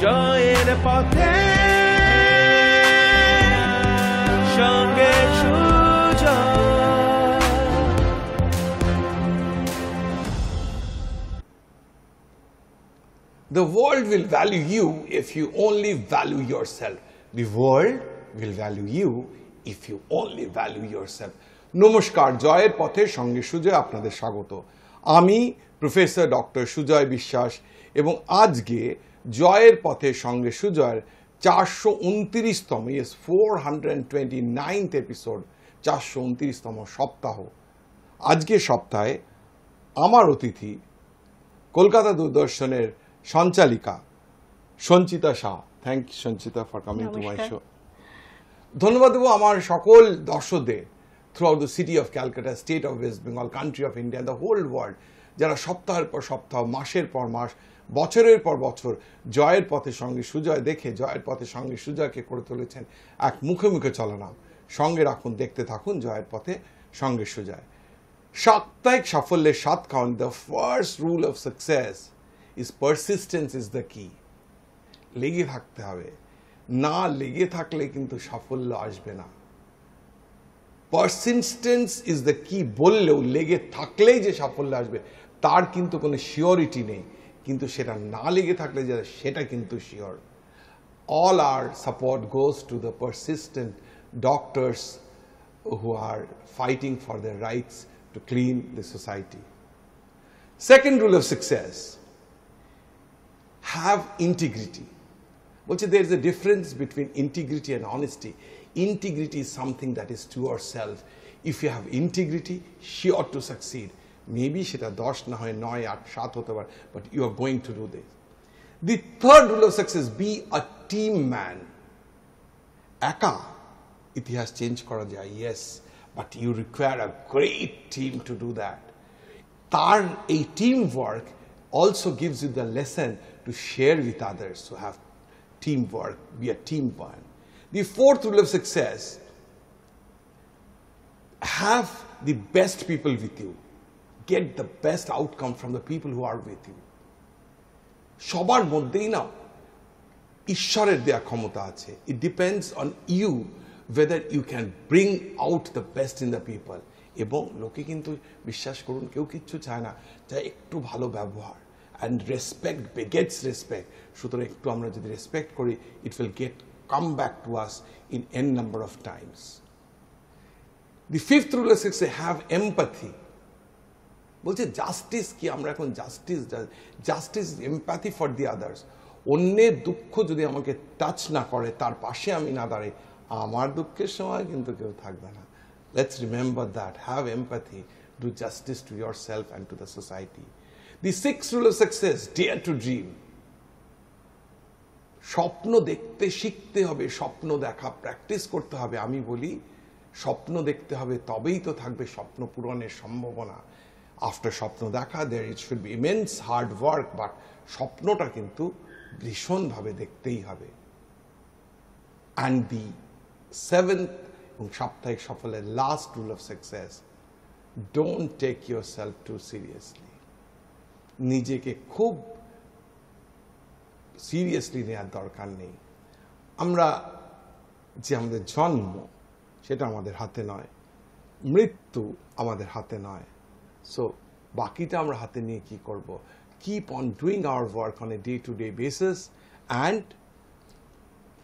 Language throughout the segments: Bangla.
জয়ের পথে সঙ্গে Sujoy. The world will value you if you only value yourself. The world will value you if you only value yourself. নমস্কার, জয়ের পথে সঙ্গে সুজয় আপনাদের স্বাগত। আমি প্রফেসর ডক্টর সুজয় বিশ্বাস এবং আজকে জয়ের পথে সঙ্গে সুজয়ের 429তম 429th এপিসোড, 429তম সপ্তাহ। আজকে সপ্তাহে আমার অতিথি কলকাতা দূরদর্শনের সঞ্চালিকা Sanchita Shah. Thank you Sanchita for coming to my show. ধন্যবাদ দেবো আমার সকল দর্শকদের throughout the city of Calcutta, state of West Bengal, country of India, the whole world, যারা সপ্তাহের পর সপ্তাহ, মাসের পর মাস, বছরের পর বছর জয়ের পথে সঙ্গে সুজয় দেখে জয়ের পথে সঙ্গে সুজয়কে করে তুলেছেন এক মুখে মুখে চলনাম। সঙ্গে রাখুন, দেখতে থাকুন জয়ের পথে সঙ্গে সুজয়। সাপ্তাহিক সাফল্যের স্বাদ খাওয়ান। The first rule of success is persistence is the কি। লেগে থাকতে হবে, না লেগে থাকলে কিন্তু সাফল্য আসবে না। পারসিস্টেন্স ইজ দ্য কি বললেও লেগে থাকলেই যে সাফল্য আসবে তার কিন্তু কোনো শিওরিটি নেই, কিন্তু সেটা না লেগে থাকলে যে সেটা কিন্তু sure. All our support goes to the persistent doctors who are fighting for their rights to clean the society. Second rule of success, have integrity. বলছে there is a difference between integrity and honesty. Integrity is something that is to yourself. If you have integrity, sure to succeed. Maybe সেটা 10 না হয় 9, 8, 7 হতে পারে, but you are going to do this. The third rule of success, be a team man. একা ইতিহাস চেঞ্জ করা যায়, yes, but you require a great team to do that. তার এই teamwork also gives you the lesson to share with others, to have teamwork, be a team man. The fourth rule of success, have the best people with you. Get the best outcome from the people who are with you. সবার মধ্যেই না ঈশ্বরের দেয়া ক্ষমতা আছে। It depends on you whether you can bring out the best in the people. এবং লোকে কিন্তু বিশ্বাস করুন কেউ কিচ্ছু চায় না, চায় একটু ভালো ব্যবহার। And respect begets respect. সুতরাং একটু আমরা যদি রেসপেক্ট করি, it will come back to us in n number of times. The fifth rule of success, have empathy. বলছে জাস্টিস কি, আমরা এখন justice empathy for the others. অন্যের দুঃখ যদি আমাকে টাচ না করে, তার পাশে আমি না দাঁড়াই, আমার দুঃখের সময় কিন্তু কেউ থাকবে না। Let's remember that, have empathy, do justice to yourself and to the society. The six rule of success, dare to dream. স্বপ্ন দেখতে শিখতে হবে, স্বপ্ন দেখা প্র্যাকটিস করতে হবে। আমি বলি স্বপ্ন দেখতে হবে, তবেই তো থাকবে স্বপ্ন পূরণের সম্ভাবনা। আফটার স্বপ্ন দেখা, there it should be immense hard work, but স্বপ্নটা কিন্তু ভীষণভাবে দেখতেই হবে। And the seventh এবং সাপ্তাহিক সফলের last rule of success, don't take yourself too seriously. নিজেকে খুব সিরিয়াসলি নেওয়ার দরকার নেই। আমরা যে আমাদের জন্ম সেটা আমাদের হাতে নয়, মৃত্যু আমাদের হাতে নয়। সো বাকিটা আমরা হাতে নিয়ে কি করব? Keep on doing our work on a day-to-day basis and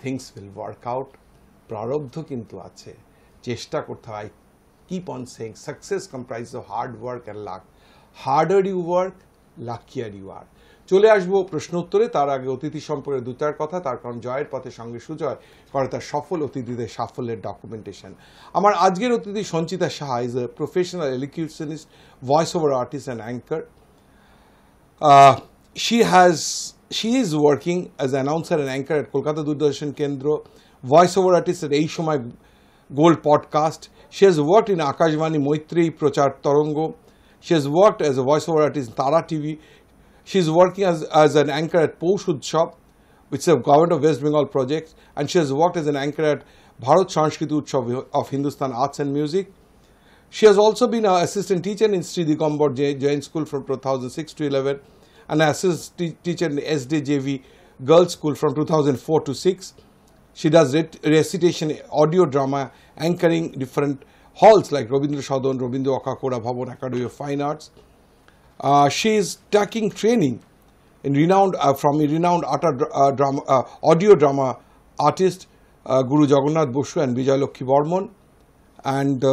things will work out. প্রারব্ধ কিন্তু আছে, চেষ্টা করতে হয়। Keep on saying success comprises of hard work and luck. Harder you work, luckier you are. চলে আসবো প্রশ্ন উত্তরে, তার আগে অতিথি সম্পর্কে দু চার কথা। তার কারণ জয়ের পথে সঙ্গে সুজয় করে তার সফল অতিথিদের সাফল্যের ডকুমেন্টেশন। আমার আজকের অতিথি Sanchita Saha is a professional elocutionist, voice over artist and anchor. She is working as an announcer and anchor at Kolkata Doordarshan Kendra, voice over artist at Ei Shomoy Gold podcast. She has worked in Akashvani Moitri Prochar Tarango. She has worked as a voice over artist in Tara TV. She is working as an anchor at Poush Utsav, which is a Government of West Bengal project, and she has worked as an anchor at Bharat Sanskriti Utsav of Hindustan Arts and Music. She has also been an assistant teacher in Sri Digambar Jain School from 2006 to 11, and an assistant teacher in the SDJV girls school from 2004 to 6. She does recitation, audio drama, anchoring different halls like Robindra Sadhan, Robindra Akakora Bhavan Academy of Fine Arts. She is taking training in from a renowned audio drama artist Guru Jagannath Bosu and Vijay Lokhi Bormon, and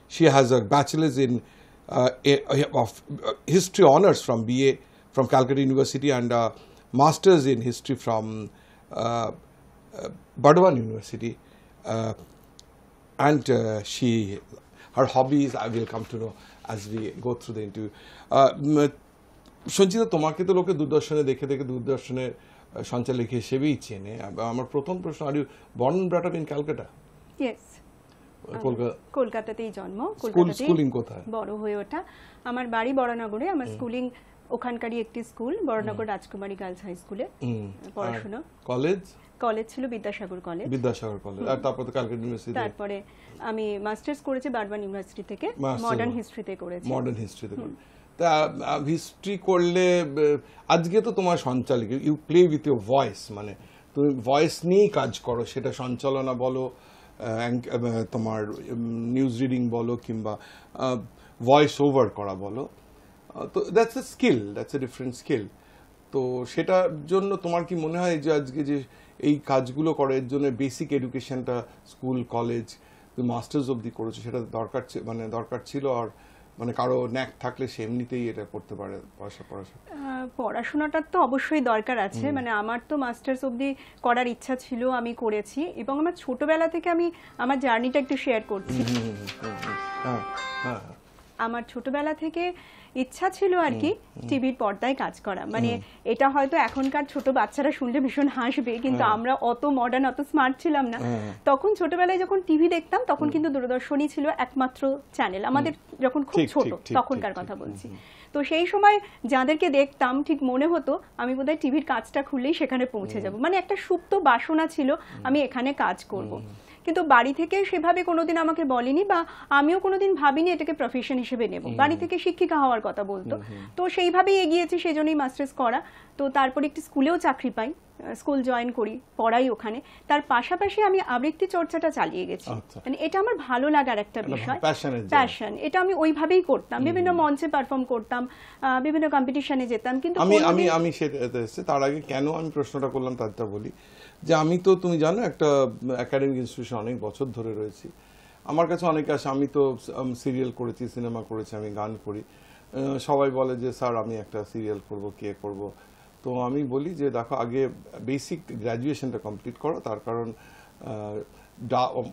she has a bachelor's in of history honors from BA from Calcutta University and a master's in history from Burdwan University, and her hobbies I will come to know as we go through the interview. Sanchita, তোমাকে তো লোকে দূরদর্শনে দেখে দেখে দূরদর্শনের সঞ্চালক হিসেবেই চেনে। আমার প্রথম প্রশ্ন, are you born and brought up in Calcutta? Yes, কলকাতাতেই জন্ম, স্কুলিং কোথায়? বড় হয়ে ওঠা। আমার বাড়ি বড়নগরে, আমার স্কুলিং ওখানকারই একটি স্কুল বড়নগর রাজকুমারী গার্লস হাই স্কুলে পড়াশোনা। কলেজ ছিল বিদ্যাসাগর কলেজ। আর তারপর তো ক্যালকাটা ইউনিভার্সিটি। তারপরে আমি মাস্টার্স করেছি বারবান ইউনিভার্সিটি থেকে, মডার্ন হিস্ট্রিতে করেছি। তা হিস্ট্রি করলে আজকে তো তোমার সঞ্চালক, you play with your voice, মানে তুমি ভয়েস নিয়েই কাজ করো, সেটা সঞ্চালনা বলো, তোমার নিউজ রিডিং বলো, কিংবা ভয়েস ওভার করা বলো, তো that's a skill, that's a different skill. তো সেটার জন্য তোমার কি মনে হয় যে আজকে যে এই কাজগুলো করার জন্য বেসিক এডুকেশনটা স্কুল কলেজ তুমি মাস্টার্স অবধি করেছো, সেটা দরকার ছিল? আর মানে কারো ন্যাক থাকলে সে এমনিতেই এটা করতে পারে পড়াশোনাটার তো অবশ্যই দরকার আছে। মানে আমার তো মাস্টার্স অবধি করার ইচ্ছা ছিল, আমি করেছি, এবং আমার ছোটবেলা থেকে আমি আমার জার্নিটা একটু শেয়ার করছি। আমার ছোটবেলা থেকে ইচ্ছা ছিল আর কি টিভির পর্দায় কাজ করা। মানে এটা হয়তো এখনকার ছোট বাচ্চারা শুনলে ভীষণ হাসবে, কিন্তু আমরা অত মডার্ন অত স্মার্ট ছিলাম না তখন। ছোটবেলায় যখন টিভি দেখতাম তখন কিন্তু দূরদর্শনই ছিল একমাত্র চ্যানেল আমাদের, যখন খুব ছোট তখনকার কথা বলছি। তো সেই সময় যাদেরকে দেখতাম ঠিক মনে হতো আমি বোধহয় টিভির কাজটা খুললেই সেখানে পৌঁছে যাব। মানে একটা সুপ্ত বাসনা ছিল আমি এখানে কাজ করব। কিন্তু বাড়ি থেকে সেভাবে কোনোদিন আমাকে বলেনি, বা আমিও কোনোদিন ভাবিনি এটাকে প্রফেশন হিসেবে নেব। বাড়ি থেকে শিক্ষিকা হওয়ার কথা বলতো, তো সেইভাবেই এগিয়েছি, সেজন্যই মাস্টার্স করা। তো তারপর একটি স্কুলেও চাকরি পাই, স্কুল জয়েন করি, পড়াই ওখানে। তার পাশাপাশি আমি আবৃত্তি চর্চাটা চালিয়ে গেছি। মানে এটা আমার ভালো লাগার একটা বিষয়, প্যাশন। এটা আমি ওইভাবেই করতাম, বিভিন্ন মঞ্চে পারফর্ম করতাম, বিভিন্ন কম্পিটিশনে যেতাম। কিন্তু আমি তার আগে কেন আমি প্রশ্নটা করলাম তারটা বলি, যে আমি তো তুমি জানো একটা একাডেমিক ইনস্টিটিউশন অনেক বছর ধরে রয়েছি। আমার কাছে অনেকে আসে, আমি তো সিরিয়াল করেছি, সিনেমা করেছি, আমি গান করি। সবাই বলে যে স্যার আমি একটা সিরিয়াল করব, কে করব? তো আমি বলি যে দেখো আগে বেসিক গ্র্যাজুয়েশনটা কমপ্লিট করো, তার কারণ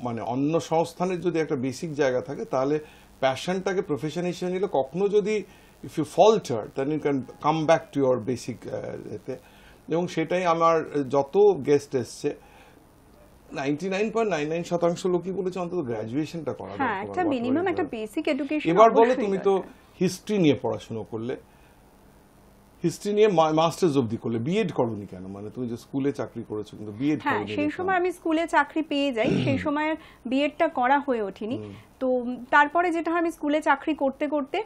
মানে অন্য সংস্থানের যদি একটা বেসিক জায়গা থাকে তাহলে প্যাশনটাকে প্রফেশন হিসেবে নিলে কখনো যদি if you falter then you can come back to your basic এতে। এবং সেটাই আমার যত গেস্ট এসছে 99.99% লোকই বলেছে অন্তত গ্র্যাজুয়েশনটা করা দরকার, একটা মিনিমাম একটা বেসিক এডুকেশন। এবার বলো, তুমি তো হিস্ট্রি নিয়ে পড়াশোনা করলে, হিস্ট্রি নিয়ে মাস্টার্স অবধি করলে, বিএড করোনি কেন? মানে তুমি যে স্কুলে চাকরি করেছো কিন্তু বিএড করোনি? হ্যাঁ, সেই সময় আমি স্কুলে চাকরি পেয়ে যাই, সেই সময় বিএডটা করা হয়ে ওঠেনি। তো তারপরে যেটা আমি স্কুলে চাকরি করতে করতে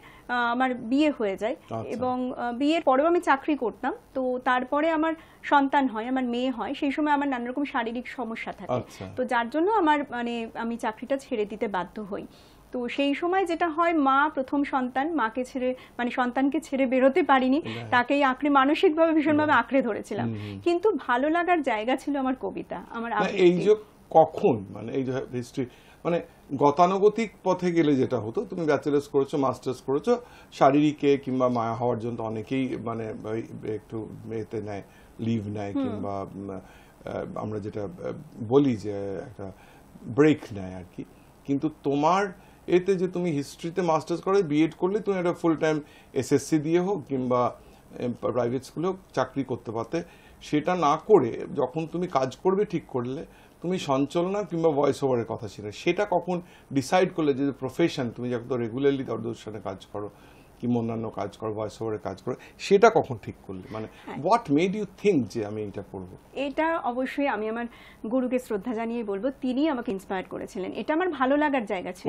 আমার বিয়ে হয়ে যায়, এবং বিয়ের পরেও আমি চাকরি করতাম। তো তারপরে আমার সন্তান হয়, আমার মেয়ে হয়। সেই সময় আমার নানা রকম শারীরিক সমস্যা থাকে, তো যার জন্য আমার মানে আমি চাকরিটা ছেড়ে দিতে বাধ্য হই। তো সেই সময় যেটা হয়, মা প্রথম সন্তান, মাকে ছেড়ে মানে সন্তানকে ছেড়ে বেরোতে পারিনি, তাকেই আঁকড়ে মানসিকভাবে ভীষণভাবে আঁকড়ে ধরেছিলাম। কিন্তু ভালো লাগার জায়গা ছিল আমার কবিতা, আমার এই যে কখন মানে এই যে হিস্ট্রি মানে গতানুগতিক পথে গেলে যেটা হতো, তুমি ব্যাচেলার্স করেছো, মাস্টার্স করেছো, শারীরিকে কিংবা মায়া হওয়ার জন্য অনেকেই মানে একটু এতে নেয়, লিভ নেয়, কিংবা আমরা যেটা বলি যে একটা ব্রেক নেয় আর কি। কিন্তু তোমার এতে যে তুমি হিস্ট্রিতে মাস্টার্স করে বিএড করলে তুমি একটা ফুল টাইম এসএসসি দিয়ে হোক কিংবা প্রাইভেট স্কুলেও চাকরি করতে পারতে। সেটা না করে যখন তুমি কাজ করবে ঠিক করলে, তুমি সঞ্চালনা কিংবা ভয়েস ওভারের কথা ছিল, সেটা কখন ডিসাইড করলে যে প্রফেশন তুমি যখন রেগুলারলি দূরদর্শনে কাজ করো, কিংবা অন্যান্য কাজ করো, ভয়েস ওভারের কাজ করো, সেটা কখন ঠিক করলে, মানে হোয়াট মেড ইউ থিঙ্ক যে আমি এটা করবো? এটা অবশ্যই আমি আমার গুরুকে শ্রদ্ধা জানিয়ে বলবো, তিনি আমাকে ইন্সপায়ার করেছিলেন। এটা আমার ভালো লাগার জায়গা ছিল।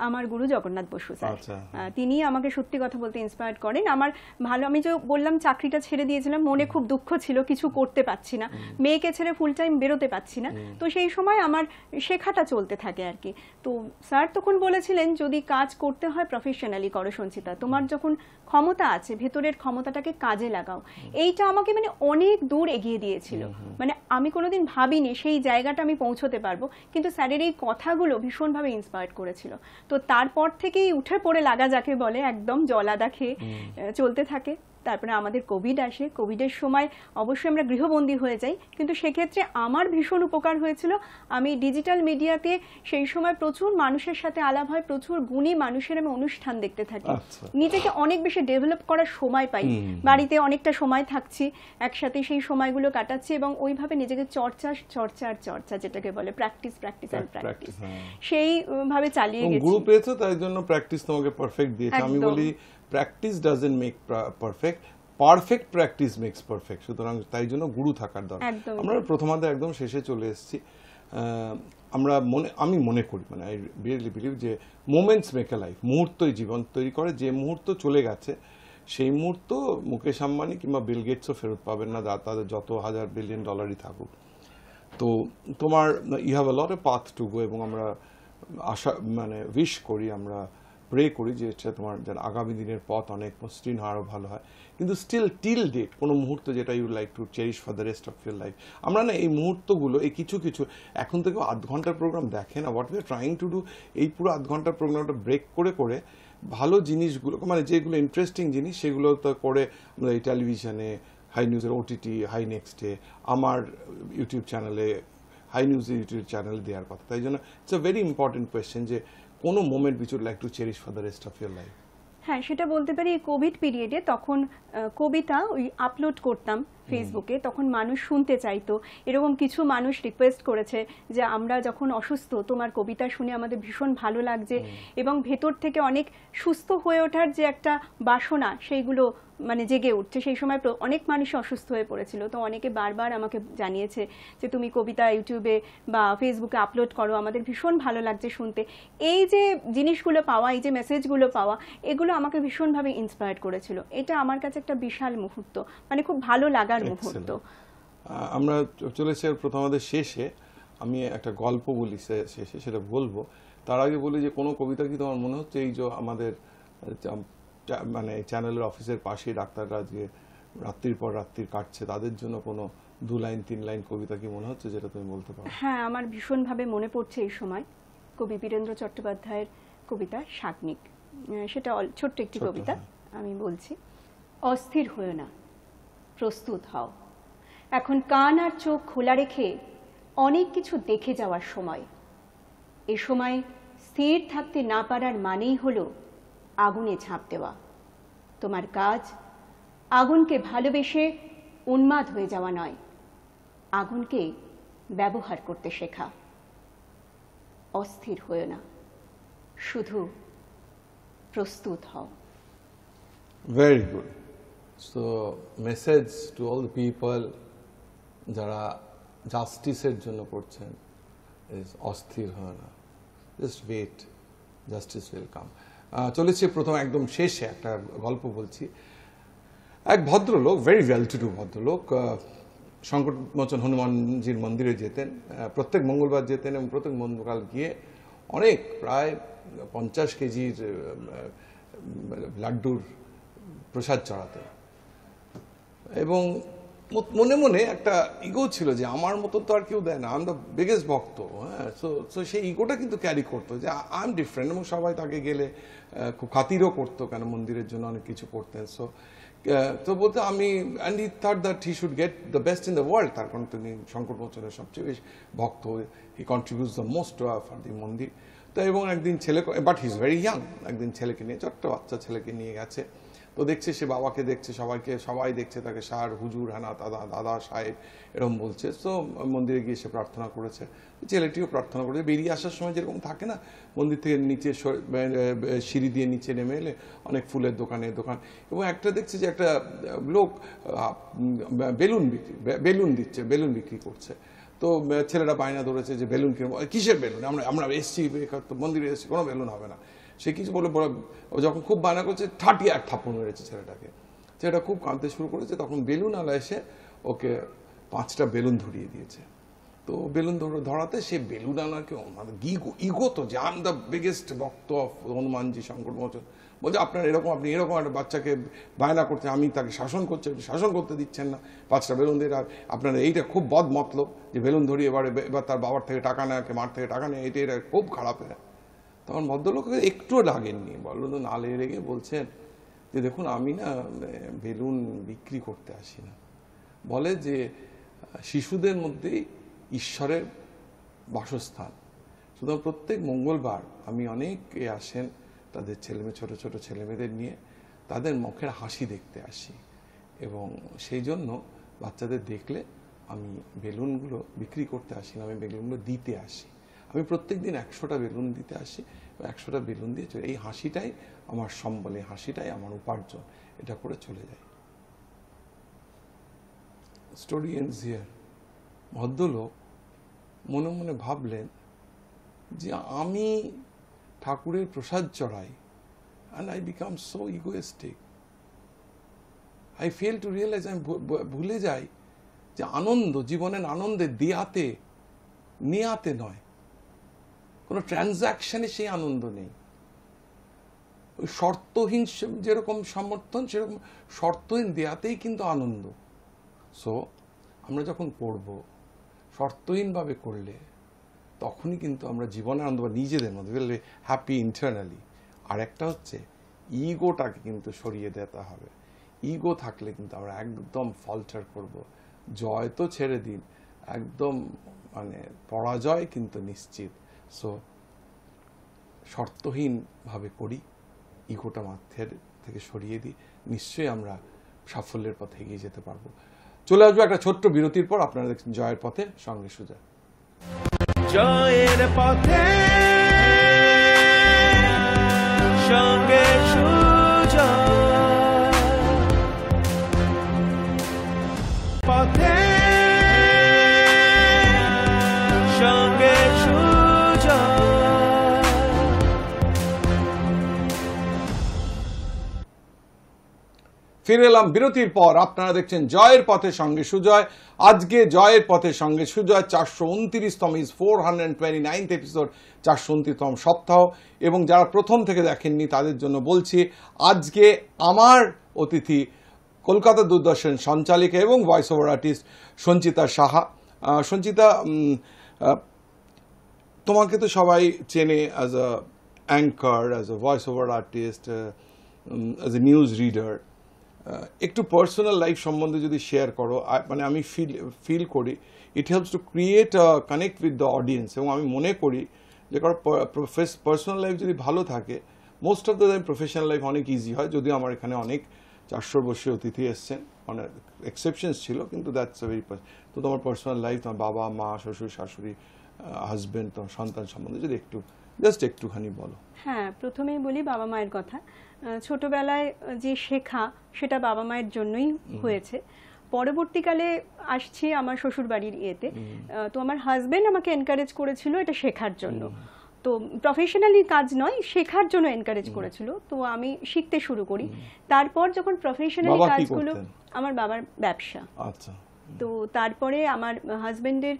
আমার গুরু জগন্নাথ বসু স্যার, তিনি আমাকে সত্যি কথা বলতে ইন্সপায়ার করেন। আমার ভালো, আমি যে বললাম চাকরিটা ছেড়ে দিয়েছিলাম, মনে খুব দুঃখ ছিল, কিছু করতে পারছি না, মেয়েকে ছেড়ে ফুল টাইম বেরোতে পারছি না, তো সেই সময় আমার শেখাটা চলতে থাকে আর কি। তো স্যার তখন বলেছিলেন যদি কাজ করতে হয় প্রফেশনালি করো সঞ্চিতা, তোমার যখন ক্ষমতা আছে ভেতরের ক্ষমতাটাকে কাজে লাগাও। এইটা আমাকে মানে অনেক দূর এগিয়ে দিয়েছিল। মানে আমি কোনোদিন ভাবিনি সেই জায়গাটা আমি পৌঁছতে পারবো, কিন্তু স্যারের এই কথাগুলো ভীষণভাবে ইন্সপায়ার করেছিল। তো তারপর থেকেই উঠে পড়ে লাগা যাকে বলে, একদম জলাদা খেয়ে চলতে থাকে। তারপরে আমাদের কোভিড আসে, কোভিডের সময় অবশ্যই আমরা গৃহবন্দী হয়ে যাই, কিন্তু সেক্ষেত্রে আমার ভীষণ উপকার হয়েছিল। আমি ডিজিটাল মিডিয়াতে সেই সময় প্রচুর মানুষের সাথে আলাপ হয়, প্রচুর গুণী মানুষের আমি অনুষ্ঠান দেখতে থাকি, নিজেকে অনেক বেশি ডেভেলপ করার সময় পাই। বাড়িতে অনেকটা সময় থাকছি, একসাথে সেই সময়গুলো কাটাচ্ছি এবং ওইভাবে নিজেকে চর্চা যেটাকে বলে প্র্যাকটিস অ্যান্ড প্র্যাকটিস, সেইভাবে চালিয়ে গেছি। গুরু পেয়েছো তাই জন্য প্র্যাকটিস তোমাকে পারফেক্ট দিয়েছে। আমি বলি practice doesn't make perfect, perfect practice makes perfect. সুতরাং তাই জন্য গুরু থাকার দরকার। আমরা প্রথমার্ধে একদম শেষে চলে এসেছি। আমি মনে করি, মানে আই রিয়েলি বিলিভ যে মোমেন্টস মেক এ লাইফ, মুহূর্তই জীবন তৈরি করে। যে মুহূর্ত চলে গেছে সেই মুহূর্ত মুকেশ আম্বানি কিংবা বিল গেটসও ফেরত পাবেন না, তাদের যত $1,000 বিলিয়ন থাকুক। তো তোমার you have a lot a path to go, এবং আমরা আশা মানে উইশ করি, আমরা প্রে করি যে তোমার যেন আগামী দিনের পথ অনেক মসৃণ হয়, আরও ভালো হয়। কিন্তু স্টিল টিল ডেট কোনো মুহূর্ত যেটা you like to cherish for the rest of your life. আমরা না এই মুহূর্তগুলো, এই কিছু এখন থেকে আধ ঘন্টার প্রোগ্রাম দেখে না, what we are trying to do, এই পুরো আধ ঘন্টার প্রোগ্রামটা ব্রেক করে ভালো জিনিসগুলো, মানে যেগুলো ইন্টারেস্টিং জিনিস সেগুলো তো করে আমরা এই টেলিভিশনে, হাই নিউজের ওটিটি, হাই নেক্সটে, আমার ইউটিউব চ্যানেলে, হাই নিউজের ইউটিউব চ্যানেলে দেওয়ার কথা। তাই জন্য it's a very important question যে কোনো moment which ইউড like to cherish for the rest of your life. হ্যাঁ, সেটা বলতে পারি কোভিড পিরিয়ডে তখন কবিতা ওই আপলোড করতাম ফেসবুকে, তখন মানুষ শুনতে চাইতো। এরকম কিছু মানুষ রিকোয়েস্ট করেছে যে আমরা যখন অসুস্থ তোমার কবিতা শুনে আমাদের ভীষণ ভালো লাগছে, এবং ভেতর থেকে অনেক সুস্থ হয়ে ওঠার যে একটা বাসনা সেইগুলো মানে জেগে উঠছে। সেই সময় অনেক মানুষ অসুস্থ হয়ে পড়েছিল, তো অনেকে বারবার আমাকে জানিয়েছে যে তুমি কবিতা ইউটিউবে বা ফেসবুকে আপলোড করো, আমাদের ভীষণ ভালো লাগছে শুনতে। এই যে জিনিসগুলো পাওয়া, এই যে মেসেজগুলো পাওয়া, এগুলো আমাকে ভীষণভাবে ইন্সপায়ার করেছিল। এটা আমার কাছে একটা বিশাল মুহূর্ত, মানে খুব ভালো লাগার মুহূর্ত। আমরা চলেছি প্রথমাদের শেষে, আমি একটা গল্প বলি শেষে, সেটা বলবো। তার আগে বলি যে কোনো কবিতা কি তোমার মনে হচ্ছে এই যে আমাদের মানে চ্যানেলের অফিসের পাশে ডাক্তাররা আজকে রাত্রির পর রাত্রি কাটছে, তাদের জন্য কোনো 2 লাইন 3 লাইন কবিতা কি মনে হচ্ছে যেটা তুমি বলতে পারো? হ্যাঁ, আমার ভীষণভাবে মনে পড়ছে এই সময় কবি বীরেন্দ্র চট্টোপাধ্যায়ের কবিতা শাকনিক। সেটা ছোট্ট একটি কবিতা, আমি বলছি। অস্থির হয়ো না, প্রস্তুত হও। এখন কান আর চোখ খোলা রেখে অনেক কিছু দেখে যাওয়ার সময়। এ সময় স্থির থাকতে না পারার মানেই হলো আগুনে ঝাঁপ দেওয়া। তোমার কাজ আগুনকে ভালোবেসে উন্মাদ হয়ে যাওয়া নয়, আগুনকে ব্যবহার করতে শেখা। অস্থির হয়ো না, শুধু প্রস্তুত হও। Very good. So message to all the people যারা জাস্টিসের জন্য করছেন, অস্থির হয় না, just wait, justice will come. চলেছি প্রথম একদম শেষে একটা গল্প বলছি। এক ভদ্রলোক, ভেরি ওয়েল টু ডু ভদ্রলোক, সংকটমোচন হনুমানজির মন্দিরে যেতেন, প্রত্যেক মঙ্গলবার যেতেন, এবং প্রত্যেক মঙ্গলবার গিয়ে অনেক প্রায় 50 কেজির লাড্ডুর প্রসাদ চড়াতেন। এবং মনে মনে একটা ইগো ছিল যে আমার মতো তো আর কেউ দেয় না, আমি দ্য বিগেস্ট ভক্ত। হ্যাঁ, সো সেই ইগোটা কিন্তু ক্যারি করতো যে আই এম ডিফারেন্ট, এবং সবাই তাকে গেলে খুব খাতিরও করতো, কেন মন্দিরের জন্য অনেক কিছু করতেন। তো বলতে আমি, and he thought that he should get the best in the world, তার কারণ তিনি সংকটমোচনের সবচেয়ে বেশি ভক্ত, he contributes the most for the mandir. তো এবং একদিন ছেলে, but he is very young, একদিন ছেলেকে নিয়ে, ছোট্ট বাচ্চা ছেলেকে নিয়ে গেছে, তো দেখছে সে বাবাকে দেখছে, সবাই দেখছে তাকে স্যার, হুজুর, হানা, দাদা, সাহেব এরকম বলছে। তো মন্দিরে গিয়ে সে প্রার্থনা করেছে, ছেলেটিও প্রার্থনা করেছে। বেরিয়ে আসার সময় যেরকম থাকে না, মন্দির থেকে নিচে সিঁড়ি দিয়ে নিচে নেমে এলে অনেক ফুলের দোকান, এবং একটা দেখছে যে একটা লোক বেলুন দিচ্ছে, বেলুন বিক্রি করছে। তো ছেলেটা বায়না ধরেছে যে বেলুন কিনবো। কিসের বেলুন? আমরা এসছি মন্দিরে এসছি, কোনো বেলুন হবে না। সে কিছু বলে ও যখন খুব বায়না করছে, ঠাটিয়ে এক থাপ্পড় মেরেছে ছেলেটাকে। ছেলেটা খুব কাঁদতে শুরু করেছে। তখন বেলুনওয়ালা এসে ওকে 5টা বেলুন ধরিয়ে দিয়েছে। তো বেলুন ধরাতে সে বেলুনওয়ালাকে, ইগো তো যে আই এম দ্য বিগেস্ট ভক্ত অফ হনুমানজি, শঙ্কর মোচন, বলছে আপনি এরকম একটা বাচ্চাকে বায়না করতে, আমি তাকে শাসন করতে দিচ্ছেন না, 5টা বেলুন দিয়ে। আপনার এইটা খুব বদ মতলব যে বেলুন ধরিয়ে এবার তার বাবার থেকে টাকা নেয়, মার থেকে টাকা নেয়, এটা খুব খারাপ। তখন ভদ্রলোককে একটুও লাগেননি, বললো তো না লেগে বলছেন যে দেখুন আমি না বেলুন বিক্রি করতে আসি না। বলে যে শিশুদের মধ্যেই ঈশ্বরের বাসস্থান, সুতরাং প্রত্যেক মঙ্গলবার আমি অনেকে আসেন তাদের ছোট ছোট ছেলেমেয়েদের নিয়ে, তাদের মুখের হাসি দেখতে আসি, এবং সেই জন্য বাচ্চাদের দেখলে আমি বেলুনগুলো বিক্রি করতে আসি না, আমি বেলুনগুলো দিতে আসি। আমি প্রত্যেক দিন 100টা বেলুন দিতে আসি, 100টা বেলুন দিয়ে এই হাসিটাই আমার সম্বল, এই হাসিটাই আমার উপার্জন, এটা করে চলে যায়। Story ends here. ভদ্রলোক মনে মনে ভাবলেন যে আমি ঠাকুরের প্রসাদ চড়াই, and I become so egoistic. I fail to realize, আমি ভুলে যাই যে আনন্দ, জীবনের আনন্দে নেয়াতে নয়, কোনো ট্রানজাকশনে সেই আনন্দ নেই। ওই শর্তহীন যেরকম সমর্থন, সেরকম শর্তহীন দেয়াতেই কিন্তু আনন্দ। সো আমরা যখন করব, শর্তহীনভাবে করলে তখনই কিন্তু আমরা জীবনের আনন্দ নিজেদের মধ্যে হ্যাপি ইন্টারনালি। আর একটা হচ্ছে ইগোটাকে কিন্তু সরিয়ে দিতে হবে। ইগো থাকলে কিন্তু আমরা একদম ফলচার করব। জয় তো ছেড়ে দিন, একদম মানে পরাজয় কিন্তু নিশ্চিত। সো শর্তহীনভাবে করি, ইগোটা মাথার থেকে সরিয়ে দিই, নিশ্চয়ই আমরা সাফল্যের পথে এগিয়ে যেতে পারবো। চলে আসবো একটা ছোট্ট বিরতির পর। আপনারা দেখছেন জয়ের পথে সঙ্গে সুজয়। জয়ের পথে সঙ্গে সুজয়, পথে সঙ্গে সুজয়। ফিরে এলাম বিরতির পর। আপনারা দেখছেন জয়ের পথে সঙ্গে সুজয়। আজকে জয়ের পথে সঙ্গে সুজয় 429তম 429th এপিসোড, 429তম সপ্তাহ। এবং যারা প্রথম থেকে দেখেননি তাদের জন্য বলছি, আজকে আমার অতিথি কলকাতা দূরদর্শন সঞ্চালিকা এবং voice over artist Sanchita Saha. Sanchita, তোমাকে তো সবাই চেনে as a anchor, as a voice over artist, as a news reader. একটু পার্সোনাল লাইফ সম্বন্ধে যদি শেয়ার করো, মানে আমি ফিল করি it helps to create connect with the audience. এবং আমি মনে করি যে কারো পার্সোনাল লাইফ যদি ভালো থাকে, most of the time professional life অনেক ইজি হয়। যদিও আমার এখানে অনেক 400 বর্ষীয় অতিথি এসছেন, অনেক এক্সেপশনস ছিল, কিন্তু দ্যাটস ভেরি তো তোমার পার্সোনাল লাইফ, তোমার বাবা মা, শ্বশুর শাশুড়ি, হাজবেন্ড, তোমার সন্তান সম্বন্ধে যদি একটুখানি বলো। হ্যাঁ, প্রথমেই বলি বাবা মায়ের কথা। ছোটবেলায় যে শেখা, সেটা বাবা মায়ের জন্যই হয়েছে। পরবর্তীকালে আসছি আমার শ্বশুর বাড়ির ইয়েতে, তো আমার হাজবেন্ড আমাকে এনকারেজ করেছিল এটা শেখার জন্য। তো প্রফেশনালি কাজ নয়, শেখার জন্য এনকারেজ করেছিল। তো আমি শিখতে শুরু করি। তারপর যখন প্রফেশনালি কাজগুলো, আমার বাবার ব্যবসা। আচ্ছা। তো তারপরে আমার হাজবেন্ডের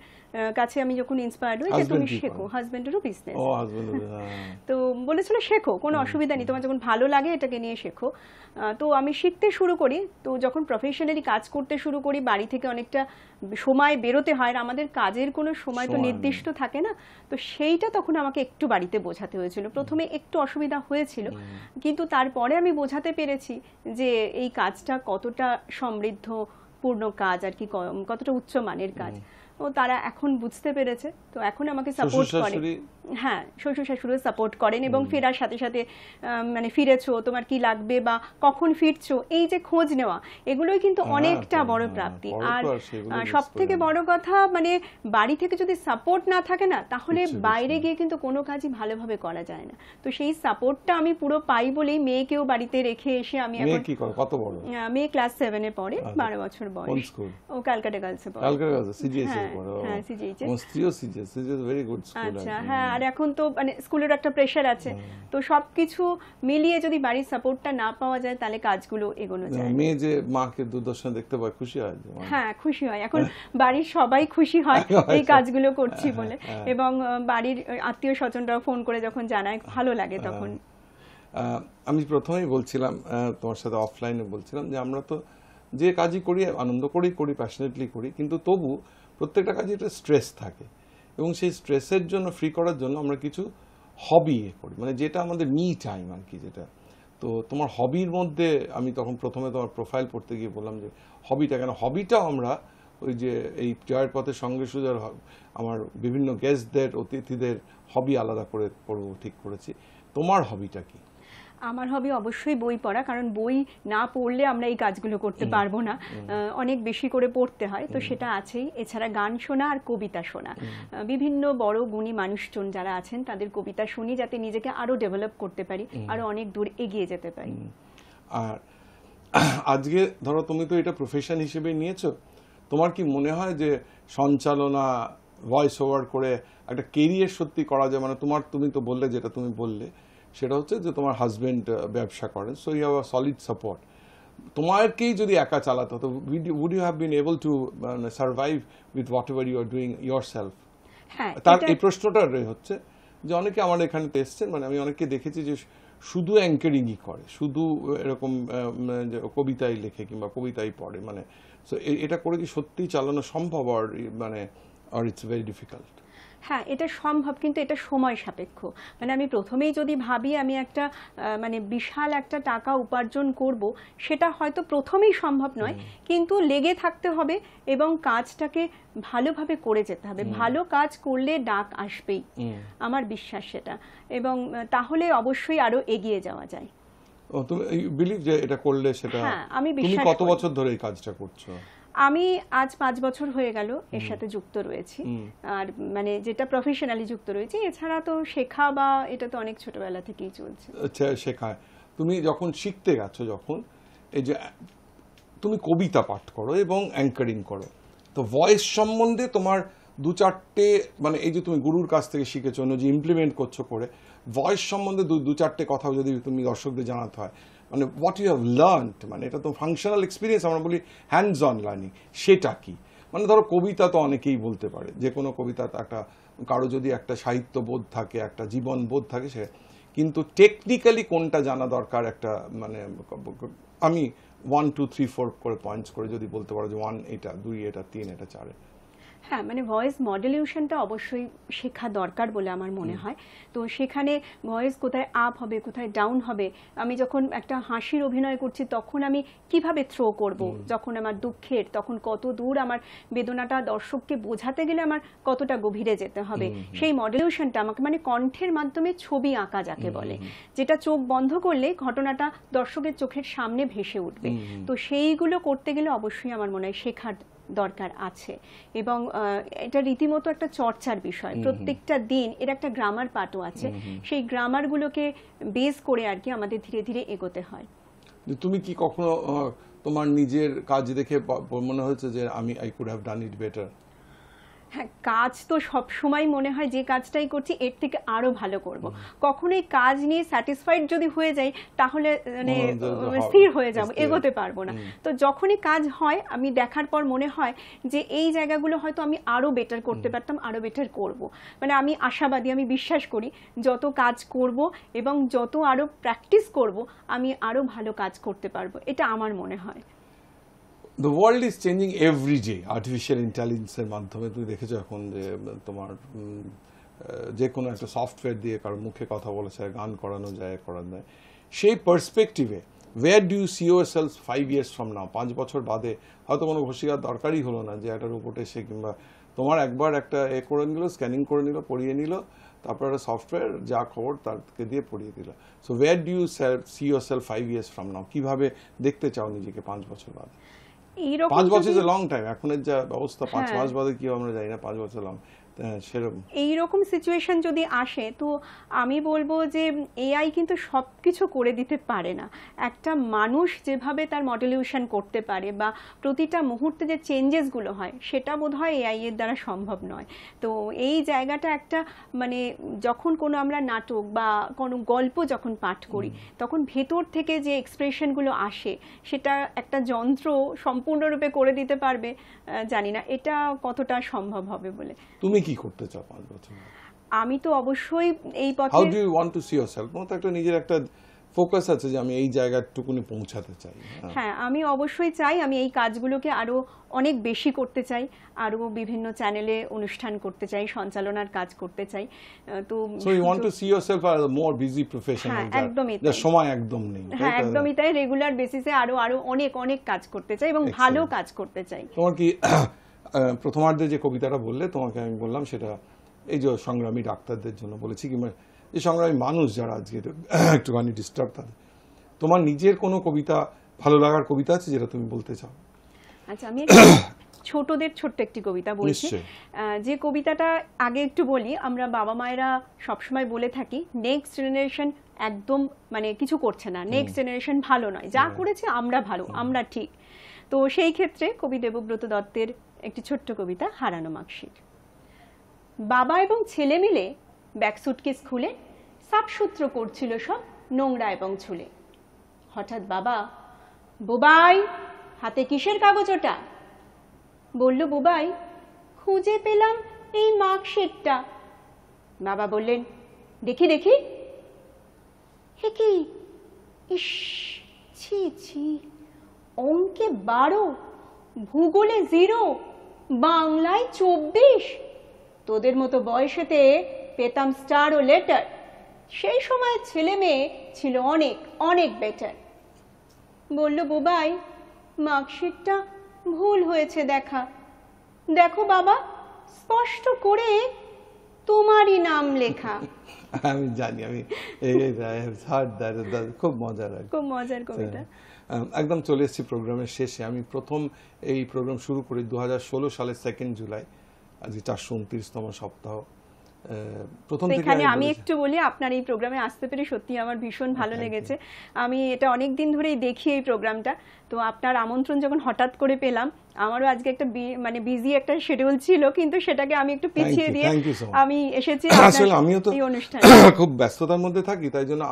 কাছে আমি যখন ইন্সপায়ার্ড হই যে তুমি শেখো, হাজবেন্ডেরও বিজনেস, তো বলেছিল শেখো, কোনো অসুবিধা নেই, তোমার যখন ভালো লাগে এটাকে নিয়ে শেখো। তো আমি শিখতে শুরু করি। তো যখন প্রফেশনালি কাজ করতে শুরু করি, বাড়ি থেকে অনেকটা সময় বেরোতে হয়, আর আমাদের কাজের কোনো সময় তো নির্দিষ্ট থাকে না। তো সেইটা তখন আমাকে একটু বাড়িতে বোঝাতে হয়েছিল। প্রথমে একটু অসুবিধা হয়েছিল, কিন্তু তারপরে আমি বোঝাতে পেরেছি যে এই কাজটা কতটা সমৃদ্ধ পূর্ণ কাজ আর কি, কতটা উচ্চমানের কাজ। ও তারা এখন বুঝতে পেরেছে, তো এখন আমাকে সাপোর্ট করে। হ্যাঁ, শ্বশুর শাশুড়িও সাপোর্ট করেন এবং ফেরার সাথে সাথে মানে ফিরেছো, তোমার কি লাগবে বা কখন ফিরছো, এই যে খোঁজ নেওয়া, এগুলোই কিন্তু অনেকটা বড় প্রাপ্তি। আর সব থেকে বড় কথা, মানে বাড়ি থেকে যদি সাপোর্ট না থাকে না, তাহলে বাইরে গিয়ে কিন্তু কোনো কাজই ভালোভাবে করা যায় না। তো সেই সাপোর্টটা আমি পুরো পাই বলেই মেয়েকেও বাড়িতে রেখে এসে আমি এখন, কত বড় মেয়ে ক্লাস 7 এ পড়ে, 12 বছর বয়স। ও ক্যালকাটা গার্লসে পড়ে। ক্যালকাটা গার্লস সিজিএস এ পড়ে। হ্যাঁ, সিজিএস। মোস্টলিও CGS is very good school. আচ্ছা, হ্যাঁ, আর এখন তো মানে স্কুলের একটা প্রেসার আছে, তো সবকিছু মিলিয়ে যদি বাড়ির সাপোর্টটা না পাওয়া যায় তাহলে কাজগুলো এগোনো যায়। মেয়ে যে মাকে দূরদর্শন দেখতে পায়, খুশি হয়? হ্যাঁ, খুশি হয়। এখন বাড়ির সবাই খুশি হয় এই কাজগুলো করছি বলে, এবং বাড়ির আত্মীয় স্বজনরাও ফোন করে যখন জানায়, ভালো লাগে তখন। আমি প্রথমেই বলছিলাম, তোমার সাথে অফলাইনে বলছিলাম, যে আমরা তো যে কাজই করি আনন্দ করেই করি, প্যাশনেটলি করি, কিন্তু তবু প্রত্যেকটা কাজে একটা স্ট্রেস থাকে, এবং সেই স্ট্রেসের জন্য ফ্রি করার জন্য আমরা কিছু হবি করি, মানে যেটা আমাদের মি টাইম আর কি, যেটা। তো তোমার হবির মধ্যে আমি তখন প্রথমে তোমার প্রোফাইল পড়তে গিয়ে বললাম যে হবিটা কেন, হবিটাও আমরা ওই যে এই জয়ের পথের সঙ্গে সুজার আমার বিভিন্ন গেস্টদের, অতিথিদের হবি আলাদা করে পড়বো ঠিক করেছি। তোমার হবিটা কি? আমার হবি অবশ্যই বই পড়া, কারণ বই না পড়লে আমরা এই কাজগুলো করতে পারবো না, অনেক বেশি করে পড়তে হয়, তো সেটা আছেই। এছাড়া গান শোনা আর কবিতা শোনা, বিভিন্ন বড় গুণী মানুষজন যারা আছেন তাদের কবিতা শুনি, যাতে নিজেকে আরো ডেভেলপ করতে পারি, আরো অনেক দূর এগিয়ে যেতে পারি। আর আজকে ধরো তুমি তো এটা প্রফেশন হিসেবে নিয়েছো, তোমার কি মনে হয় যে সঞ্চালনা, ভয়েস ওভার করে একটা কেরিয়ার সত্যি করা যায়? মানে তুমি তো বললে, যেটা তুমি বললে সেটা হচ্ছে যে তোমার হাজবেন্ড ব্যবসা করেন, so you have a solid support. তোমাকেই যদি একা চালাতে হতো, would you have been able to survive with whatever you are doing yourself? হ্যাঁ, তার এই প্রশ্নটা হচ্ছে যে অনেকে আমার এখানে এসছেন, মানে আমি অনেকে দেখেছি যে শুধু অ্যাঙ্কারিংই করে, শুধু এরকম কবিতাই লেখে কিংবা কবিতাই পড়ে, মানে এটা করে কি সত্যিই চালানো সম্ভব, আর মানে আর ইটস ভেরি ডিফিকাল্ট? হ্যাঁ, এটা সম্ভব, কিন্তু এটা সময় সাপেক্ষ। মানে আমি প্রথমেই যদি ভাবি আমি একটা মানে বিশাল একটা টাকা উপার্জন করব, সেটা হয়তো প্রথমেই সম্ভব নয়, কিন্তু লেগে থাকতে হবে এবং কাজটাকে ভালোভাবে করে যেতে হবে। ভালো কাজ করলে ডাক আসবেই, আমার বিশ্বাস সেটা, এবং তাহলে অবশ্যই আরো এগিয়ে যাওয়া যায়। তুমি বিলিভ যে এটা করলে সেটা? হ্যাঁ, আমি বিশ্বাস করি। তুমি কত বছর ধরে এই কাজটা করছো? আমি আজ 5 বছর হয়ে গেল এর সাথে যুক্ত রয়েছি, আর মানে যেটা প্রফেশনালি যুক্ত রয়েছি। এছাড়া তো শেখা বা এটা তো অনেক ছোটবেলা থেকেই চলছে। আচ্ছা, শেখা। তুমি যখন শিখতে গেছো, যখন এই যে তুমি কবিতা পাঠ করো এবং অ্যাঙ্কারিং করো, তো ভয়েস সম্বন্ধে তোমার দু চারটে, মানে এই যে তুমি গুরুর কাছ থেকে শিখেছো, যে ইমপ্লিমেন্ট করছো করে, ভয়েস সম্বন্ধে দু চারটে কথা যদি তুমি দর্শকদের জানাতে হয়, মানে হোয়াট ইউ হ্যাভ লার্নড, মানে এটা তো ফাংশনাল এক্সপিরিয়েন্স, আমরা বলি হ্যান্ডস অন লার্নিং, সেটা কি? মানে ধরো কবিতা তো অনেকেই বলতে পারে, যে কোনো কবিতা একটা কারো যদি একটা সাহিত্যবোধ থাকে, একটা জীবন বোধ থাকে, সে কিন্তু টেকনিক্যালি কোনটা জানা দরকার, একটা মানে আমি 1 2 3 4 করে পয়েন্টস করে যদি বলতে পারো যে 1 এটা, 2 এটা, 3 এটা, 4। হ্যাঁ, মানে ভয়েস মডুলেশনটা অবশ্যই শেখা দরকার বলে আমার মনে হয়। তো সেখানে ভয়েস কোথায় আপ হবে, কোথায় ডাউন হবে, আমি যখন একটা হাসির অভিনয় করছি তখন আমি কিভাবে থ্রো করব, যখন আমার দুঃখের, তখন কত দূর আমার বেদনাটা দর্শককে বোঝাতে গেলে আমার কতটা গভীরে যেতে হবে, সেই মডুলেশনটা আমাকে, মানে কণ্ঠের মাধ্যমে ছবি আঁকা যাকে বলে, যেটা চোখ বন্ধ করলে ঘটনাটা দর্শকের চোখের সামনে ভেসে উঠবে। তো সেইগুলো করতে গেলে অবশ্যই আমার মনে হয় শেখার দরকার আছে, এবং এটা রীতিমতো একটা চর্চার বিষয়। প্রত্যেকটা দিন এর একটা গ্রামার পাঠও আছে, সেই গ্রামারগুলোকে বেস করে আর কি আমাদের ধীরে ধীরে এগোতে হয়। তুমি কি কখনো তোমার নিজের কাজ দেখে মনে হয়েছে যে I could have done it better? হ্যাঁ, কাজ তো সব সময় মনে হয় যে কাজটাই করছি এর থেকে আরো ভালো করব। কখনোই কাজ নিয়ে স্যাটিসফাইড যদি হয়ে যাই তাহলে মানে স্থির হয়ে যাব, এগোতে পারবো না। তো যখনই কাজ হয় আমি দেখার পর মনে হয় যে এই জায়গাগুলো হয়তো আমি আরো বেটার করতে পারতাম, আরো বেটার করব। মানে আমি আশাবাদী, আমি বিশ্বাস করি যত কাজ করব এবং যত আরো প্র্যাকটিস করব আমি আরো ভালো কাজ করতে পারবো, এটা আমার মনে হয়। The world is changing every day artificial ইন্টেলিজেন্সের মাধ্যমে। তুমি দেখেছো এখন যে তোমার যে কোনো একটা সফটওয়্যার দিয়ে কারো মুখে কথা বলা যায়, গান করানো যায়, করানো যায়। সেই পার্সপেক্টিভে where do you see yourselves 5 years from now? 5 বছর বাদে হয়তো কোনো ঘোষিকার দরকারই হলো না যে একটা রোবট এসে কিংবা তোমার একবার একটা করে নিল, স্ক্যানিং করে নিল, পড়িয়ে নিল, তারপর একটা সফটওয়্যার যা খবর তাকে দিয়ে পড়িয়ে দিল। So where do you see yourself 5 years from now? কিভাবে দেখতে চাও নিজেকে 5 বছর বাদে? 5 বছর ইজ এ লং টাইম। এখনের যা অবস্থা 5 মাস বাদে কি আমরা জানি না, 5 বছর লং সেরকম। এইরকম সিচুয়েশন যদি আসে তো আমি বলবো যে এআই কিন্তু সবকিছু করে দিতে পারে না। একটা মানুষ যেভাবে তার মডুলেশন করতে পারে বা প্রতিটা মুহূর্তে যে চেঞ্জেসগুলো হয় সেটা বোধহয় এআই এর দ্বারা সম্ভব নয়। তো এই জায়গাটা একটা মানে যখন কোনো আমরা নাটক বা কোনো গল্প যখন পাঠ করি তখন ভেতর থেকে যে এক্সপ্রেশনগুলো আসে সেটা একটা যন্ত্র সম্পূর্ণরূপে করে দিতে পারবে জানি না এটা কতটা সম্ভব হবে বলে। তুমি কি করতে চাও 5 বছর? আমি তো অবশ্যই এই পথে how do you want to see yourself? মত একটা নিজের একটা ফোকাস আছে যে আমি এই জায়গাটুকুনি পৌঁছাতে চাই। হ্যাঁ, আমি অবশ্যই চাই আমি এই কাজগুলোকে আরো অনেক বেশি করতে চাই, আরো বিভিন্ন চ্যানেলে অনুষ্ঠান করতে চাই, সঞ্চালনার কাজ করতে চাই। তো so you want to see yourself as a more busy professional, যার সময় একদম নেই। হ্যাঁ, একদমই তাই। রেগুলার বেসিসে আরো অনেক অনেক কাজ করতে চাই এবং ভালো কাজ করতে চাই। তোমার কি প্রথমার্ধে যে কবিতাটা বললে তোমাকে আমি বললাম সেটা এই যে সংগ্রামী ডাক্তারদের জন্য বলেছি, কিংবা এই সংগ্রামী মানুষ যারা আজকে একটুখানি ডিস্টার্ব, তাদের তোমার নিজের কোনো কবিতা ভালো লাগার কবিতা আছে যেটা তুমি বলতে চাও? আচ্ছা, আমি ছোটদের ছোট্ট একটি কবিতা বলছি। যে কবিতাটা আগে একটু বলি, আমরা বাবা মায়েরা সবসময় বলে থাকি নেক্সট জেনারেশন একদম মানে কিছু করছে না, নেক্সট জেনারেশন ভালো নয়, যা করেছে আমরা ভালো, আমরা ঠিক। তো সেই ক্ষেত্রে কবি দেবব্রত দত্তের একটি ছোট্ট কবিতা হারানো মার্কশিট। বাবা এবং ছেলে মিলে ব্যাগ সুটকেস খুলে সাফসুত্র করছিল সব নোংরা এবং ছুলে। হঠাৎ বাবা, বুবাই হাতে কিসের কাগজ ওটা? বলল বুবাই, খুঁজে পেলাম এই মার্কশিটটা। বাবা বললেন, দেখি দেখি। হে কি, ইস, ছি ছি, অঙ্কে 12, ভূগোলে 0, বাংলায় 24। তোদের মতো বয়সেতে পেতাম স্টার ও লেটার। সেই সময় ছেলে মেয়ে ছিল অনেক অনেক বেটার। বলল বুবাই, মার্কশিটটা ভুল হয়েছে দেখা। দেখো বাবা, স্পষ্ট করে তোমারই নাম লেখা। আমি জানি, আমি খুব মজার, খুব মজার কবিতা। একদম চলে এসেছি প্রোগ্রামের শেষে। আমি প্রথম এই প্রোগ্রাম শুরু করি 2016 সালের 2 জুলাই, আজকে 429তম সপ্তাহ। প্রথম থেকে আমি একটু বলি, আপনার এই প্রোগ্রামে আসতে পেরে সত্যি আমার ভীষণ ভালো লেগেছে। আমি এটা অনেক দিন ধরেই দেখি এই প্রোগ্রামটা। তো আপনার আমন্ত্রণ যখন হঠাৎ করে পেলাম, আমারও আজকে একটা মানে বিজি একটা শিডিউল ছিল, কিন্তু সেটাকে আমি একটু পিছিয়ে দিয়ে আমি এসেছি। আসলে আমিও তো খুব ব্যস্ততার মধ্যে থাকি, তাই জন্য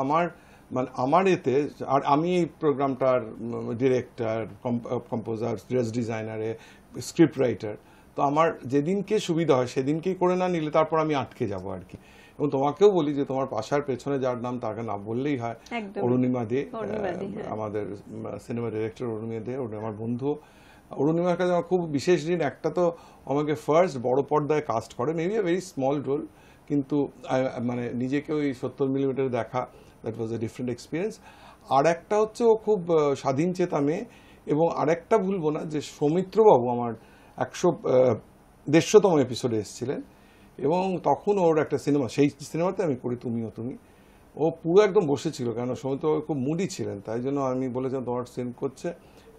আমার এতে, আর আমি এই প্রোগ্রামটার ডিরেক্টর, কম্পোজার, ড্রেস ডিজাইনারে, স্ক্রিপ্ট রাইটার। তো আমার যেদিনকে সুবিধা হয় সেদিনকেই করে না নিলে তারপর আমি আটকে যাবো আর কি। এবং তোমাকেও বলি যে তোমার পাশার পেছনে যার নাম তাকে না বললেই হয়, অরুণিমা দে, আমাদের সিনেমা ডিরেক্টর অরুণিমা দে, আমার বন্ধু। অরুণিমার কাছে আমার খুব বিশেষ দিন। একটা তো আমাকে ফার্স্ট বড় পর্দায় কাস্ট করে, maybe a very small role, কিন্তু মানে নিজেকে ওই 70 মিলিমিটার দেখা, that was a different experience. আর একটা হচ্ছে ও খুব স্বাধীন চেতা মেয়ে। এবং আরেকটা ভুলবো না যে সৌমিত্রবাবু আমার 150তম এপিসোডে এসেছিলেন, এবং তখন ওর একটা সিনেমা, সেই সিনেমাতে আমি করি তুমিও তুমি, ও পুরো একদম বসেছিল, কেন সৌমিত্রবাবু খুব মুডি ছিলেন, তাই জন্য আমি বলেছিলাম তোমার সিন করছে,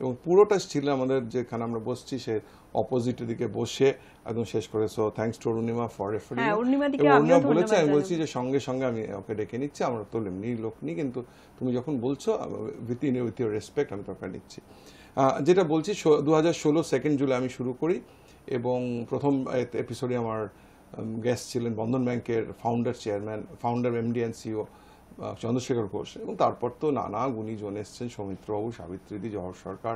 এবং পুরোটা ছিল আমাদের যেখানে আমরা বসছি সে অপোজিটের দিকে বসে একদম শেষ করে। So thanks to Arunima for referring. Arunima বলেছে, আমি বলছি যে সঙ্গে সঙ্গে আমি ওকে ডেকে নিচ্ছি, আমরা তো এমনি লোক নিই, কিন্তু তুমি যখন বলছো উইথ ইউর রেসপেক্ট আমি তোকে নিচ্ছি। যেটা বলছি 2016 2 জুলাই আমি শুরু করি, এবং প্রথম এপিসোডে আমার গেস্ট ছিলেন বন্ধন ব্যাংকের founder MD and CEO Chandrashekhar Ghosh, এবং তারপর তো নানা গুণীজন এসছেন, সৌমিত্রবাবু, সাবিত্রীদি, জহর সরকার,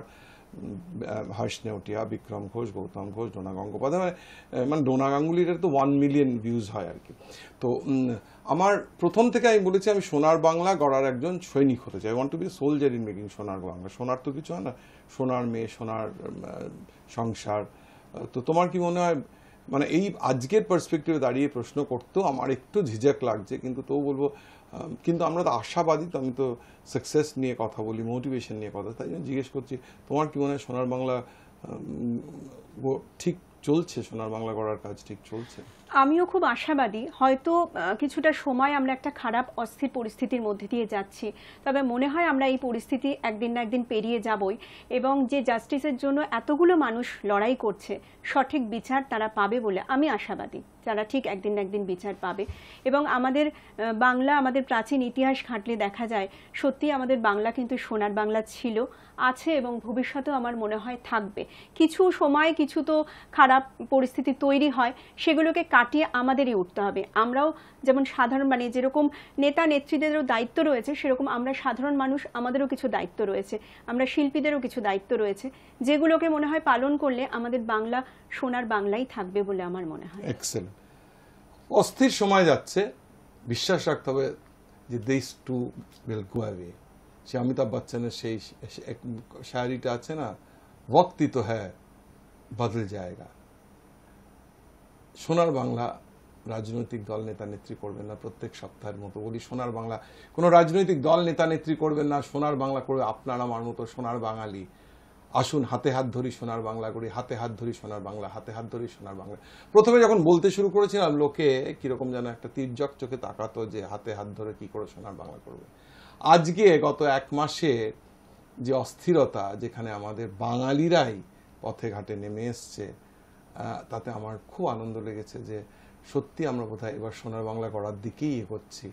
হর্ষ নেওটিয়া, বিক্রম ঘোষ, গৌতম ঘোষ, ডোনা গঙ্গোপাধ্যায়। মানে ডোনা গাঙ্গুলির তো 1 মিলিয়ন ভিউজ হয় আর কি। তো আমার প্রথম থেকে আমি বলেছি আমি সোনার বাংলা গড়ার একজন সৈনিক হতে চাই। I want to be soldier in making Sonar Bangla. সোনার তো কিছু হয় না, সোনার মেয়ে, সোনার সংসার। তো তোমার কি মনে হয় মানে এই আজকের পার্সপেক্টিভে দাঁড়িয়ে প্রশ্ন করতেও আমার একটু ঝিঝক লাগছে, কিন্তু তবু বলবো কিন্তু আমরা তো আশাবাদী, তো আমি তো সাকসেস নিয়ে কথা বলি, মোটিভেশন নিয়ে কথা, তাই জন্য জিজ্ঞেস করছি তোমার কি মনে হয় সোনার বাংলা ঠিক চলছে, সোনার বাংলা করার কাজ ঠিক চলছে? আমিও খুব আশাবাদী। হয়তো কিছুটা সময় আমরা একটা খারাপ অস্থির পরিস্থিতির মধ্যে দিয়ে যাচ্ছি, তবে মনে হয় আমরা এই পরিস্থিতি একদিন না একদিন পেরিয়ে যাবই, এবং যে জাস্টিসের জন্য এতগুলো মানুষ লড়াই করছে সঠিক বিচার তারা পাবে বলে আমি আশাবাদী। যারা ঠিক একদিন না একদিন বিচার পাবে। এবং আমাদের বাংলা, আমাদের প্রাচীন ইতিহাস ঘাঁটলে দেখা যায় সত্যি আমাদের বাংলা কিন্তু সোনার বাংলা ছিল, আছে এবং ভবিষ্যতেও আমার মনে হয় থাকবে। কিছু সময় কিছু তো খারাপ পরিস্থিতি তৈরি হয়, সেগুলোকে কাটিয়ে আমাদেরই উঠতে হবে। আমরাও যেমন সাধারণ, মানে যেরকম নেতা নেত্রীদেরও দায়িত্ব রয়েছে, সেরকম আমরা সাধারণ মানুষ আমাদেরও কিছু দায়িত্ব রয়েছে, আমরা শিল্পীদেরও কিছু দায়িত্ব রয়েছে, যেগুলোকে মনে হয় পালন করলে আমাদের বাংলা সোনার বাংলাই থাকবে বলে আমার মনে হয়। এক্সেলেন্ট। অস্থির সময় যাচ্ছে, বিশ্বাস রাখতে হবে যে this too will go away. সে অমিতাভ বচ্চনের সেই শায়রিটা আছে না, ওয়াক্তি তো হ্যায় বদল জায়েগা। সোনার বাংলা রাজনৈতিক দল নেতা নেত্রী করবেন না, প্রত্যেক সপ্তাহের মতো বলি সোনার বাংলা কোনো রাজনৈতিক দল নেতা নেত্রী করবেন না, সোনার বাংলা করবে আপনার আমার মতো সোনার বাঙালি। আসুন হাতে হাত ধরি সোনার বাংলা করি, হাতে হাত ধরি সোনার বাংলা, হাতে হাত ধরি সোনার বাংলা। প্রথমে যখন বলতে শুরু করেছিলাম লোকে কিরকম যেন একটা তির্যক চোখে তাকাতো যে হাতে হাত ধরে কি করে সোনার বাংলা করবে। আজকে গত এক মাসে যে অস্থিরতা, যেখানে আমাদের বাঙালিরাই পথে ঘাটে নেমে এসছে, তাতে আমার খুব আনন্দ লেগেছে যে সত্যি আমরা বোধহয় এবার সোনার বাংলা করার দিকেই এগোচ্ছি।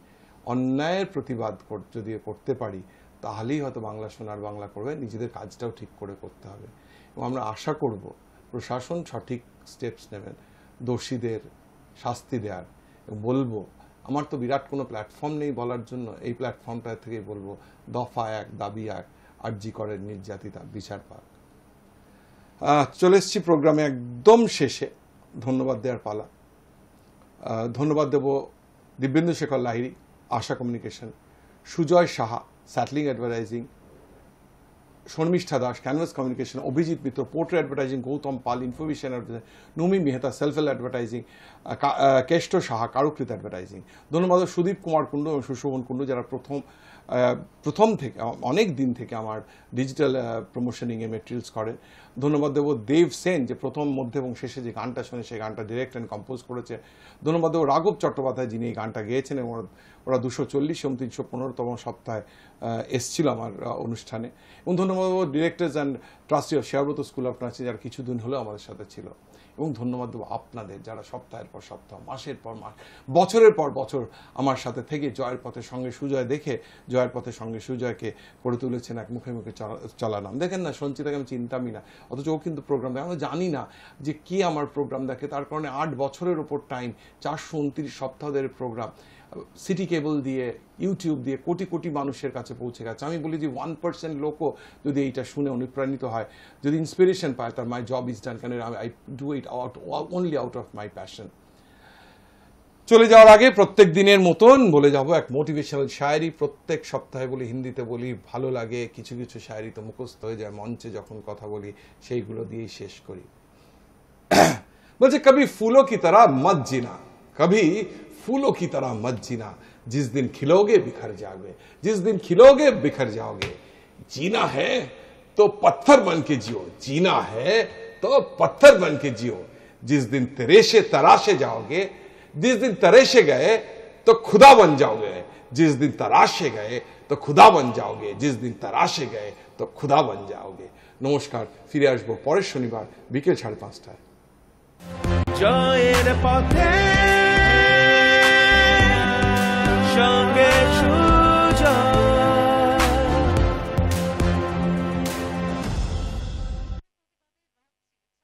অন্যায়ের প্রতিবাদ যদি করতে পারি তাহলেই হয়তো বাংলা সোনার বাংলা করবে, নিজেদের কাজটাও ঠিক করে করতে হবে। এবং আমরা আশা করব প্রশাসন সঠিক স্টেপস নেবেন দোষীদের শাস্তি দেওয়ার। বলবো আমার তো বিরাট কোনো প্ল্যাটফর্ম নেই বলার জন্য, এই প্ল্যাটফর্মটা থেকে বলবো দফা এক, দাবি এক, আরজি করের নির্যাতিতা বিচার পাক। চলে এসছি প্রোগ্রামে একদম শেষে, ধন্যবাদ দেওয়ার পালা। ধন্যবাদ দেব দিব্যেন্দু শেখর লাহিড়ী, আশা কমিউনিকেশন, সুজয় সাহা, স্যাটলিং advertising, Sharmistha Das, canvas communication, Abhijit Mitra, portray advertising, Goutam Pal, information advertising, Nomi Mehta, সেলফেল অ্যাডভার্টাইজিং, কেষ্ট সাহা, কারুকৃত অ্যাডভার্টাইজিং। ধন্যবাদ সুদীপ কুমার কুণ্ডু এবং সুশোভন কুণ্ডু, যারা প্রথম থেকে অনেক দিন থেকে আমার ডিজিটাল প্রমোশনিংয়ে মেটেরিয়ালস করেন। ধন্যবাদ দেব দেব সেন, যে প্রথম, মধ্যে এবং শেষে যে গানটা শুনে সেই গানটা ডিরেক্ট অ্যান্ড কম্পোজ করেছে। ধন্যবাদ দেব রাঘব চট্টোপাধ্যায়, যিনি এই গানটা গেয়েছেন, এবং ওরা 240 এবং 315তম সপ্তাহে এসছিল আমার অনুষ্ঠানে। এবং ধন্যবাদ দেব ডিরেক্টর্স অ্যান্ড ট্রাস্টি অফ শেয়ারব্রত স্কুল অফ নার্সিং, যারা কিছুদিন হলেও আমাদের সাথে ছিল। এবং ধন্যবাদ দেবো আপনাদের, যারা সপ্তাহের পর সপ্তাহ, মাসের পর মাস, বছরের পর বছর আমার সাথে থেকে জয়ের পথের সঙ্গে সুজয় দেখে জয়ের পথের সঙ্গে সুজয়কে করে তুলেছেন এক মুখে মুখে চলা নাম। দেখেন না, সঞ্চিতাকে আমি চিনতামই না, অথচ ও কিন্তু প্রোগ্রাম দেখে। আমরা জানি না যে কি আমার প্রোগ্রাম দেখে, তার কারণে 8 বছরের ওপর টাইম, 429 সপ্তাহ ধরে প্রোগ্রাম সিটি কেবল দিয়ে, ইউটিউব দিয়ে কোটি কোটি মানুষের কাছে পৌঁছে গেছে। আমি বলি যে 1% লোকও যদি এইটা শুনে অনুপ্রাণিত হয়, যদি ইন্সপিরেশন পায়, তার মাই জব ইজ ডান। কেন I do it only out of my passion. চলে যাওয়ার আগে প্রত্যেক দিনের মতন বলে যাব এক মোটিভেশনাল শায়রি। প্রত্যেক সপ্তাহে বলি, হিন্দিতে বলি, ভালো লাগে। কিছু কিছু শায়রি তো মুখস্থ হয়ে যায়, মঞ্চে যখন কথা বলি সেইগুলো দিয়েই শেষ করি। বলছে কবি ফুলো কি तरह मत जीना, कभी फूलों की तरह मत जीना, जिस दिन खिलोगे बिखर जाओगे, जिस दिन खिलोगे बिखर जाओगे। जीना है तो पत्थर बन के जियो, जीना है तो पत्थर बन के जियो। जिस दिन तरेशे तराशे जाओगे, जिस दिन तरेशे गए तो खुदा बन जाओगे, जिस दिन तराशे गए तो खुदा बन जाओगे, जिस दिन तराशे गए तो खुदा बन जाओगे। नमस्कार, फिरे आसबो परेर शनिवार बिकेल 5:30টায়। জয়ের পথে সঙ্গে